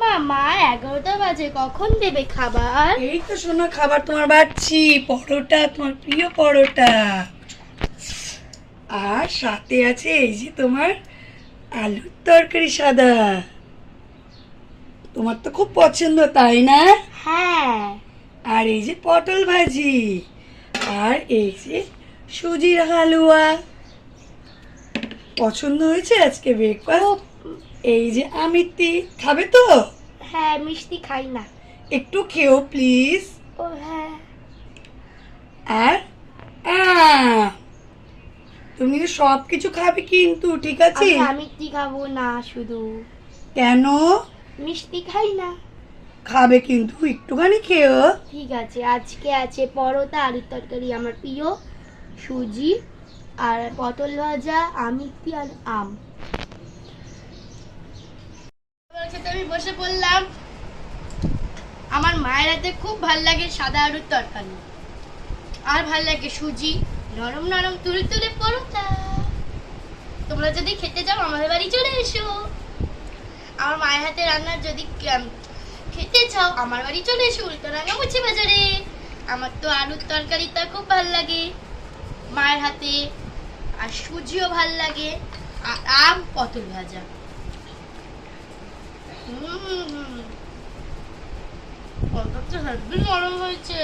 মা 11টা বাজে, কখন দেবে খাবার? এই তো শোনো, খাবার তোমার বাড়ছি। পরোটা, তোমার প্রিয় পরোটা। আর সাথে আছে এই যে তোমার আলুর তরকারি সাদা। তোমার তো খুব পছন্দ, তাই না? হ্যাঁ। আর এই যে পটল ভাজি। আর এই যে সুজির হালুয়া। পছন্দ হয়েছে আজকে ব্রেকফাস্ট? এই যে আমিত্তি, খাবে তো? হ্যাঁ, মিষ্টি খাই না। একটু খেও প্লিজ। ও হ্যাঁ। আর তুমি কিন্তু সব কিছু খাবে কিন্তু, ঠিক আছে? আমি মিষ্টি খাবো না শুধু। কেন? মিষ্টি খাই না। খাবে কিন্তু, একটুখানি খেও। ঠিক আছে, আজকে আছে পরোটা, আলুর তরকারি আমার প্রিয়, সুজি আর পটল ভাজা, আমিত্তি আর আম। সাথে আমি বসে পড়লাম। আমার মায়ের হাতে খুব ভাল লাগে সাদা আলুর তরকারি, আর ভাল লাগে সুজি, নরম নরম তুলতুলে পরোটা। তোমরা যদি খেতে চাও আমাদের বাড়ি চলে এসো। আমার মায়ের হাতে রান্নার যদি খেতে চাও আমার বাড়ি চলে এসো, উল্টোডাঙ্গা মুচি বাজারে। আমার তো আলুর তরকারিটা খুব ভাল লাগে মায়ের হাতে, আর সুজিও ভাল লাগে, আর আম, পটল ভাজা। পটলটা হেব্বি নরম হয়েছে।